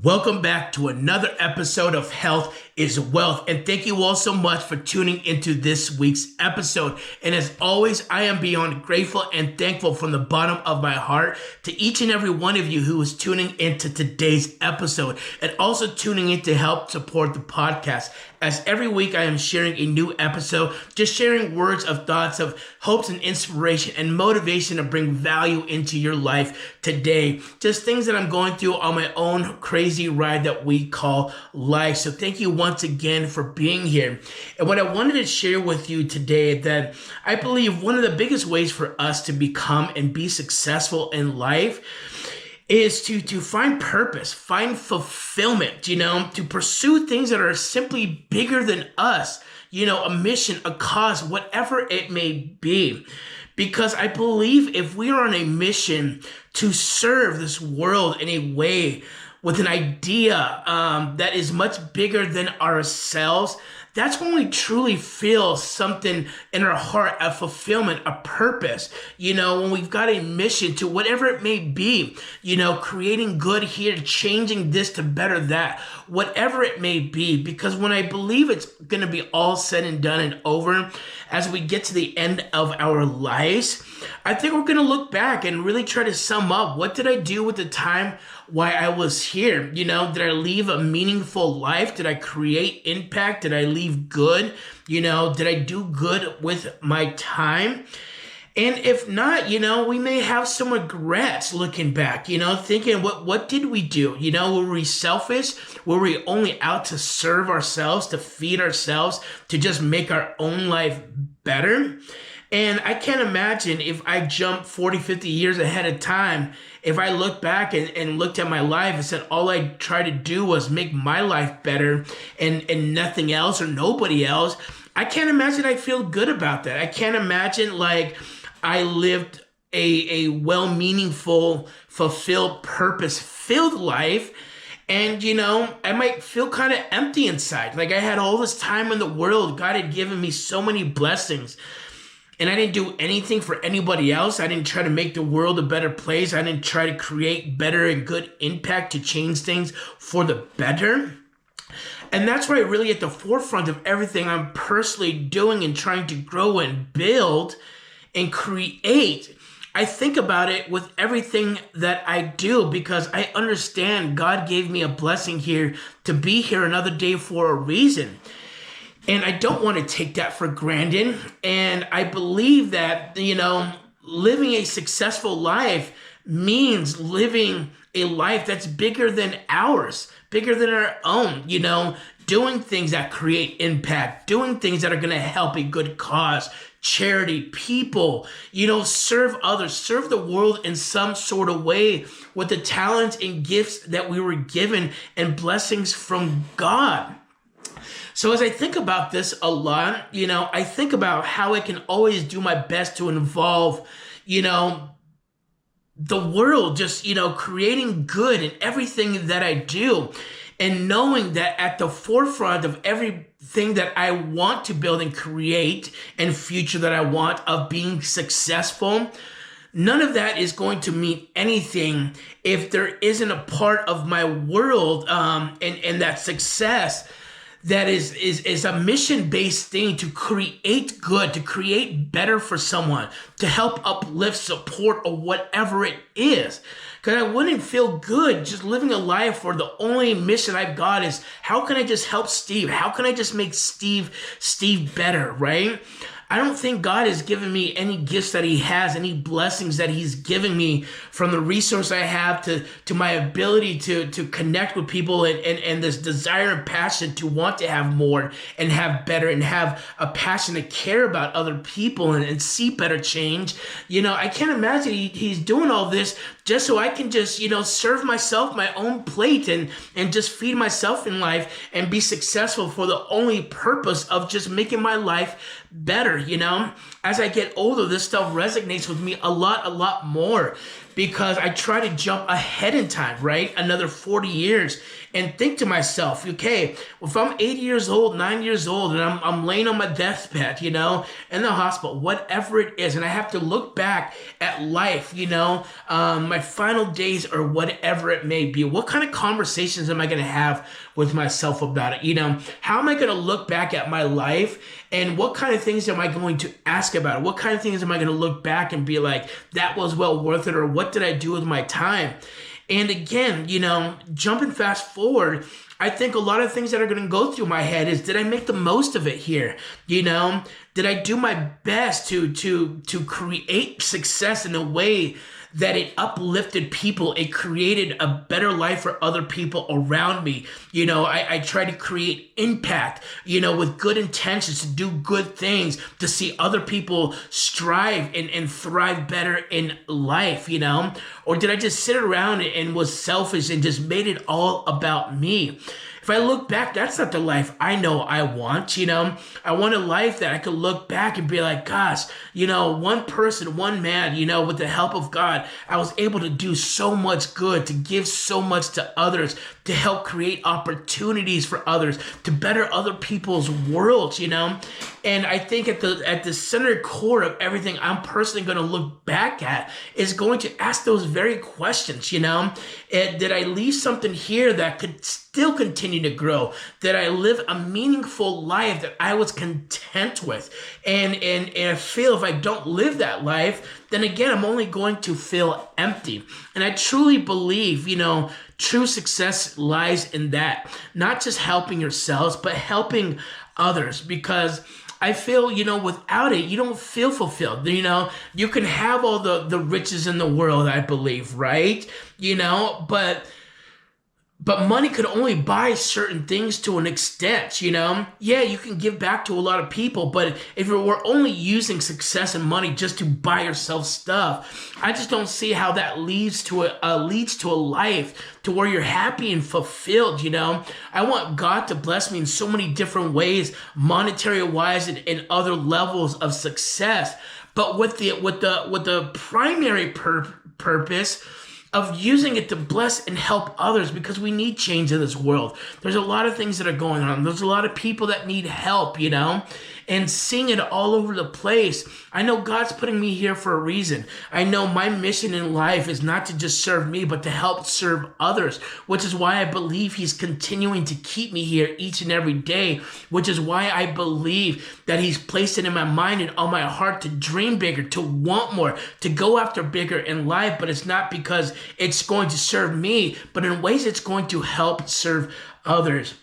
Welcome back to another episode of Health is Wealth, and thank you all so much for tuning into this week's episode. And as always, I am beyond grateful and thankful from the bottom of my heart to each and every one of you who is tuning into today's episode and also tuning in to help support the podcast. As every week I am sharing a new episode, just sharing words of thoughts of hopes and inspiration and motivation to bring value into your life today. Just things that I'm going through on my own crazy ride that we call life. So thank you once again for being here. And what I wanted to share with you today, that I believe one of the biggest ways for us to become and be successful in life is to find purpose, find fulfillment, to pursue things that are simply bigger than us, a mission, a cause, whatever it may be. Because I believe if we are on a mission to serve this world in a way with an idea that is much bigger than ourselves, that's when we truly feel something in our heart, a fulfillment, a purpose, when we've got a mission to whatever it may be, creating good here, changing this to better that, whatever it may be. Because when I believe it's going to be all said and done and over, as we get to the end of our lives, I think we're going to look back and really try to sum up, what did I do with the time while I was here? Did I leave a meaningful life? Did I create impact? Did I leave good? Did I do good with my time? And if not, we may have some regrets looking back, thinking, what did we do? Were we selfish? Were we only out to serve ourselves, to feed ourselves, to just make our own life better? And I can't imagine if I jumped 40, 50 years ahead of time, if I looked back and looked at my life and said all I tried to do was make my life better and nothing else or nobody else, I can't imagine I feel good about that. I can't imagine I lived a well-meaningful, fulfilled, purpose-filled life. And, I might feel kind of empty inside. I had all this time in the world. God had given me so many blessings. And I didn't do anything for anybody else. I didn't try to make the world a better place. I didn't try to create better and good impact to change things for the better. And that's why really at the forefront of everything I'm personally doing and trying to grow and build and create, I think about it with everything that I do, because I understand God gave me a blessing here to be here another day for a reason. And I don't want to take that for granted. And I believe that, living a successful life means living a life that's bigger than ours, bigger than our own, doing things that create impact, doing things that are going to help a good cause, charity, people, serve others, serve the world in some sort of way with the talents and gifts that we were given and blessings from God. So as I think about this a lot, I think about how I can always do my best to involve, the world, just, creating good in everything that I do. And knowing that at the forefront of everything that I want to build and create and future that I want of being successful, none of that is going to mean anything if there isn't a part of my world and that success that is a mission-based thing to create good, to create better for someone, to help uplift, support, or whatever it is. Because I wouldn't feel good just living a life where the only mission I've got is, how can I just help Steve? How can I just make Steve better, right? I don't think God has given me any gifts that he has, any blessings that he's given me, from the resource I have to my ability to connect with people and this desire and passion to want to have more and have better and have a passion to care about other people and see better change. I can't imagine he's doing all this just so I can just, serve myself my own plate and just feed myself in life and be successful for the only purpose of just making my life better. As I get older, this stuff resonates with me a lot more, because I try to jump ahead in time, right? Another 40 years and think to myself, okay, if I'm 80 years old, 9 years old, and I'm laying on my deathbed, in the hospital, whatever it is, and I have to look back at life, my final days or whatever it may be, what kind of conversations am I going to have with myself about it? How am I going to look back at my life, and what kind of things am I going to ask about it? What kind of things am I going to look back and be like, that was well worth it, or what did I do with my time? And again, jumping fast forward, I think a lot of things that are going to go through my head is, did I make the most of it here? Did I do my best to create success in a way that it uplifted people? It created a better life for other people around me. I try to create impact, with good intentions, to do good things, to see other people strive and thrive better in life, Or did I just sit around and was selfish and just made it all about me? If I look back, that's not the life I know I want, I want a life that I could look back and be like, gosh, one person, one man, with the help of God, I was able to do so much good, to give so much to others, to help create opportunities for others, to better other people's worlds, And I think at the center core of everything I'm personally going to look back at is going to ask those very questions, Did I leave something here that could still continue to grow? Did I live a meaningful life that I was content with? And I feel if I don't live that life, then again, I'm only going to feel empty. And I truly believe, true success lies in that. Not just helping yourselves, but helping others. Because I feel, without it, you don't feel fulfilled. You can have all the riches in the world, I believe, right? But money could only buy certain things to an extent, Yeah, you can give back to a lot of people, but if we're only using success and money just to buy yourself stuff, I just don't see how that leads to a life to where you're happy and fulfilled, I want God to bless me in so many different ways, monetary wise and other levels of success, but with the primary purpose of using it to bless and help others, because we need change in this world. There's a lot of things that are going on. There's a lot of people that need help, and seeing it all over the place. I know God's putting me here for a reason. I know my mission in life is not to just serve me, but to help serve others, which is why I believe he's continuing to keep me here each and every day, which is why I believe that he's placed it in my mind and on my heart to dream bigger, to want more, to go after bigger in life. But it's not because it's going to serve me, but in ways it's going to help serve others.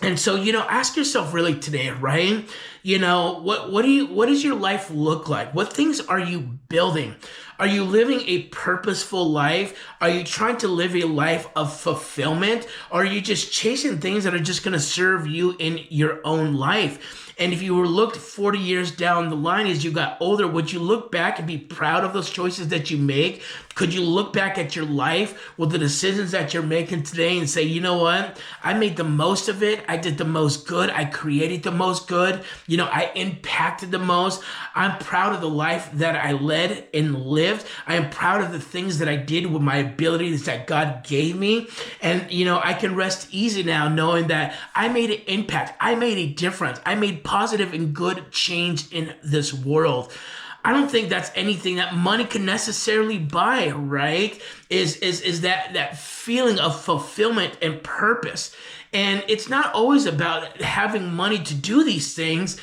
And so, ask yourself really today, right? What does your life look like? What things are you building? Are you living a purposeful life? Are you trying to live a life of fulfillment? Or are you just chasing things that are just going to serve you in your own life? And if you were looked 40 years down the line as you got older, would you look back and be proud of those choices that you make? Could you look back at your life with the decisions that you're making today and say, you know what? I made the most of it. I did the most good. I created the most good. I impacted the most. I'm proud of the life that I led and lived. I am proud of the things that I did with my abilities that God gave me. And, I can rest easy now knowing that I made an impact. I made a difference. I made positive and good change in this world. I don't think that's anything that money can necessarily buy, right? Is that feeling of fulfillment and purpose. And it's not always about having money to do these things,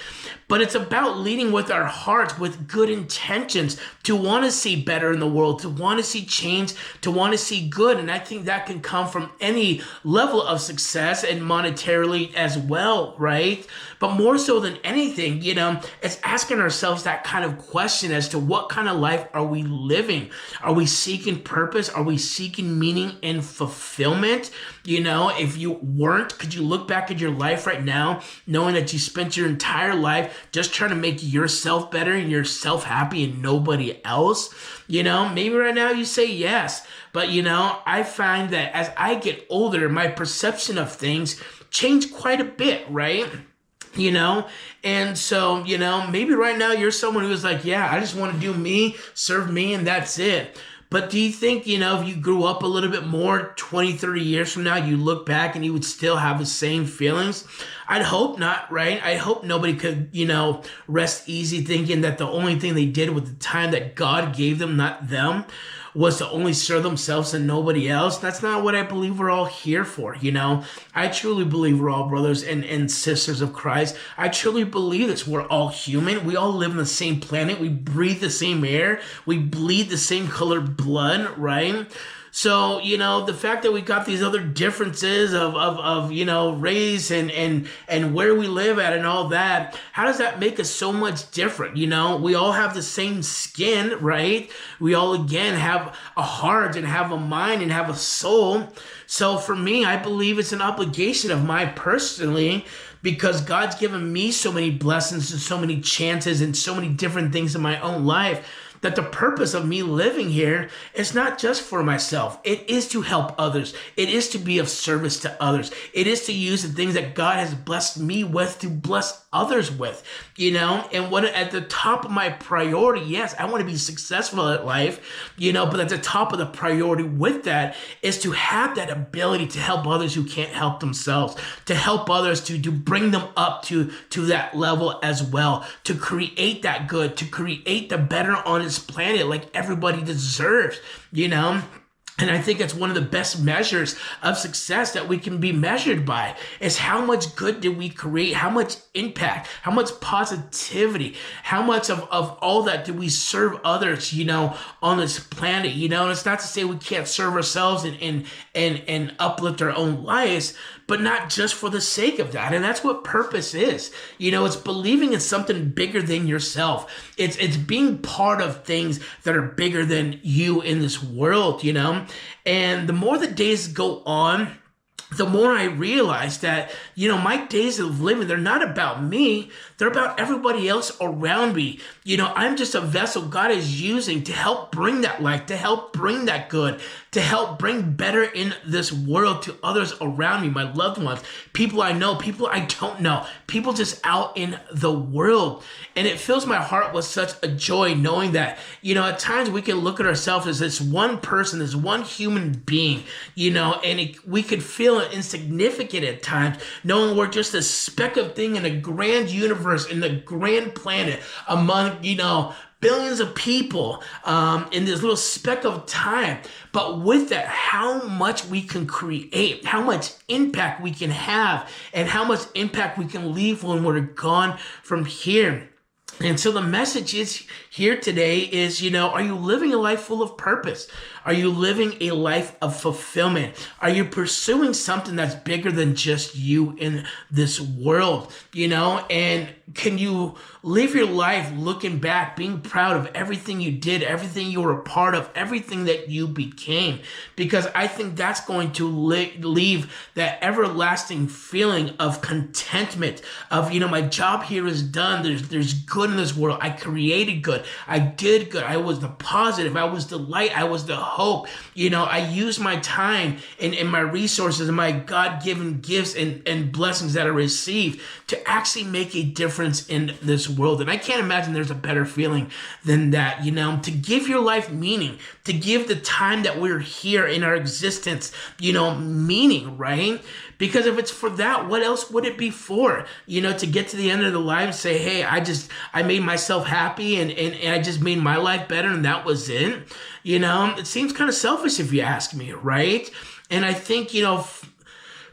but it's about leading with our hearts, with good intentions, to want to see better in the world, to want to see change, to want to see good. And I think that can come from any level of success and monetarily as well, right? But more so than anything, it's asking ourselves that kind of question as to what kind of life are we living? Are we seeking purpose? Are we seeking meaning and fulfillment? If you weren't, could you look back at your life right now, knowing that you spent your entire life just trying to make yourself better and yourself happy and nobody else? Maybe right now you say yes, but I find that as I get older, my perception of things change quite a bit, right? And so, maybe right now you're someone who's like, yeah, I just want to do me, serve me, and that's it. But do you think, if you grew up a little bit more 20, 30 years from now, you look back and you would still have the same feelings? I'd hope not, right? I hope nobody could, rest easy thinking that the only thing they did with the time that God gave them, not them, was to only serve themselves and nobody else. That's not what I believe we're all here for, I truly believe we're all brothers and sisters of Christ. I truly believe this. We're all human. We all live on the same planet. We breathe the same air. We bleed the same colored blood, right? So, the fact that we got these other differences of race and where we live at and all that, how does that make us so much different? We all have the same skin, right? We all, again, have a heart and have a mind and have a soul. So for me, I believe it's an obligation of mine personally, because God's given me so many blessings and so many chances and so many different things in my own life, that the purpose of me living here is not just for myself. It is to help others. It is to be of service to others. It is to use the things that God has blessed me with to bless others with, and what at the top of my priority, yes, I want to be successful at life, but at the top of the priority with that is to have that ability to help others who can't help themselves, to help others, to bring them up to that level as well, to create that good, to create the better on this planet like everybody deserves, And I think it's one of the best measures of success that we can be measured by, is how much good did we create, how much impact, how much positivity, how much of all that do we serve others, on this planet, and it's not to say we can't serve ourselves and uplift our own lives, but not just for the sake of that. And that's what purpose is. It's believing in something bigger than yourself. It's being part of things that are bigger than you in this world, And the more the days go on, the more I realize that, my days of living, they're not about me. They're about everybody else around me. I'm just a vessel God is using to help bring that light, to help bring that good, to help bring better in this world to others around me, my loved ones, people I know, people I don't know, people just out in the world. And it fills my heart with such a joy knowing that, at times we can look at ourselves as this one person, this one human being, and we could feel insignificant at times, knowing we're just a speck of thing in a grand universe, in the grand planet, among, billions of people in this little speck of time. But with that, how much we can create, how much impact we can have, and how much impact we can leave when we're gone from here. And so the message is here today is, are you living a life full of purpose? Are you living a life of fulfillment? Are you pursuing something that's bigger than just you in this world? And can you live your life looking back, being proud of everything you did, everything you were a part of, everything that you became? Because I think that's going to leave that everlasting feeling of contentment of, my job here is done. There's good in this world. I created good. I did good. I was the positive. I was the light. I was the hope. I used my time and my resources and my God-given gifts and blessings that I received to actually make a difference in this world. And I can't imagine there's a better feeling than that, to give your life meaning, to give the time that we're here in our existence, meaning, right? Because if it's for that, what else would it be for? To get to the end of the life and say, hey, I made myself happy and I just made my life better and that was it. It seems kind of selfish if you ask me, right? And I think,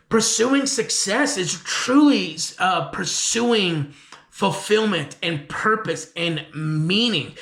pursuing success is truly pursuing fulfillment and purpose and meaning.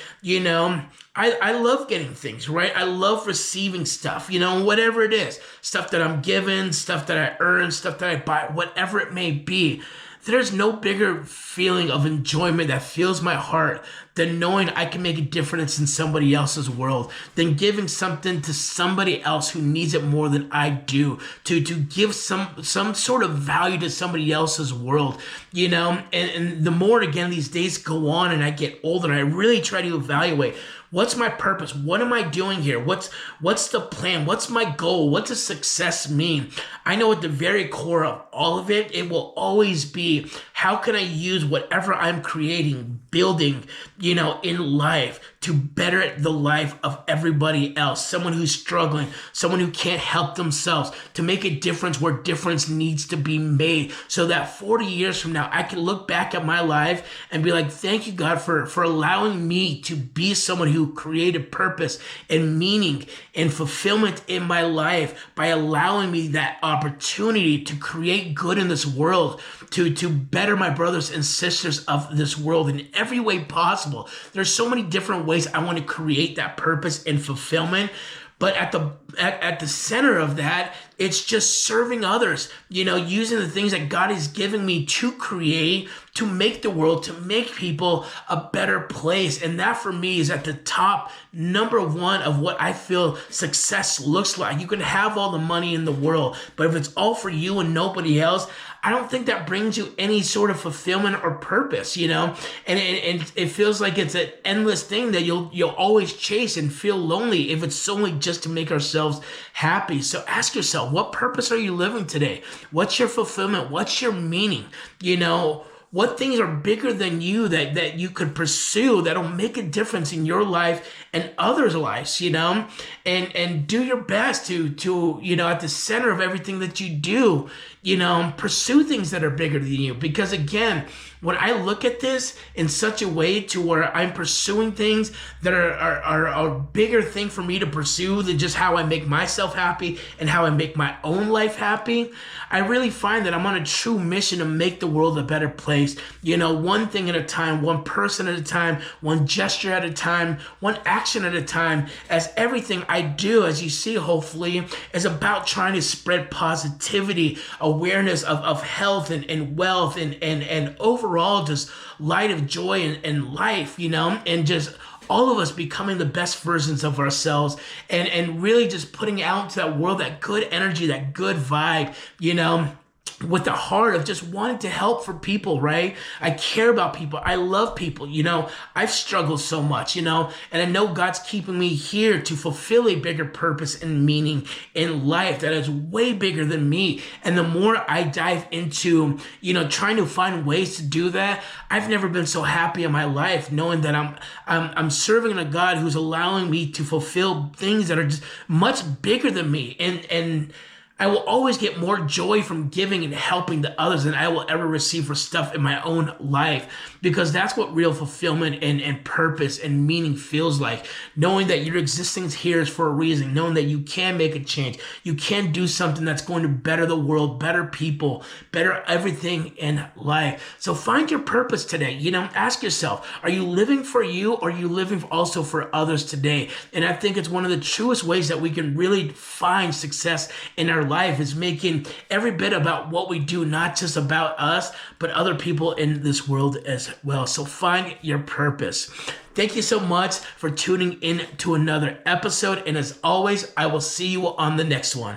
I love getting things, right? I love receiving stuff, whatever it is, stuff that I'm given, stuff that I earn, stuff that I buy, whatever it may be. There's no bigger feeling of enjoyment that fills my heart than knowing I can make a difference in somebody else's world, than giving something to somebody else who needs it more than I do, to give some sort of value to somebody else's world, and the more, again, these days go on and I get older, I really try to evaluate, what's my purpose? What am I doing here? What's the plan? What's my goal? What does success mean? I know at the very core of all of it, it will always be, how can I use whatever I'm creating, building, in life to better the life of everybody else, someone who's struggling, someone who can't help themselves, to make a difference where difference needs to be made, so that 40 years from now, I can look back at my life and be like, thank you, God, for allowing me to be someone who created purpose and meaning and fulfillment in my life by allowing me that opportunity to create good in this world, to better my brothers and sisters of this world in every way possible. There's so many different ways I want to create that purpose and fulfillment. But at the center of that, it's just serving others, using the things that God is giving me to create, to make the world, to make people a better place. And that for me is at the top, number one of what I feel success looks like. You can have all the money in the world, but if it's all for you and nobody else, I don't think that brings you any sort of fulfillment or purpose, and it feels like it's an endless thing that you'll always chase and feel lonely if it's solely just to make ourselves happy. So ask yourself, what purpose are you living today? What's your fulfillment? What's your meaning? What things are bigger than you that you could pursue that'll make a difference in your life and others' lives, and do your best to at the center of everything that you do, pursue things that are bigger than you. Because again, when I look at this in such a way to where I'm pursuing things that are a bigger thing for me to pursue than just how I make myself happy and how I make my own life happy, I really find that I'm on a true mission to make the world a better place. One thing at a time, one person at a time, one gesture at a time, one action at a time, as everything I do, as you see, hopefully, is about trying to spread positivity, awareness of health and wealth and overall just light of joy and life, and just all of us becoming the best versions of ourselves and really just putting out into that world that good energy, that good vibe, with the heart of just wanting to help for people, right? I care about people. I love people. I've struggled so much, and I know God's keeping me here to fulfill a bigger purpose and meaning in life that is way bigger than me. And the more I dive into, trying to find ways to do that, I've never been so happy in my life, knowing that I'm serving a God who's allowing me to fulfill things that are just much bigger than me. And I will always get more joy from giving and helping to others than I will ever receive for stuff in my own life, because that's what real fulfillment and purpose and meaning feels like. Knowing that your existence here is for a reason, knowing that you can make a change, you can do something that's going to better the world, better people, better everything in life. So find your purpose today. Ask yourself, are you living for you, or are you living also for others today? And I think it's one of the truest ways that we can really find success in our life, is making every bit about what we do, not just about us, but other people in this world as well. So find your purpose. Thank you so much for tuning in to another episode. And as always, I will see you on the next one.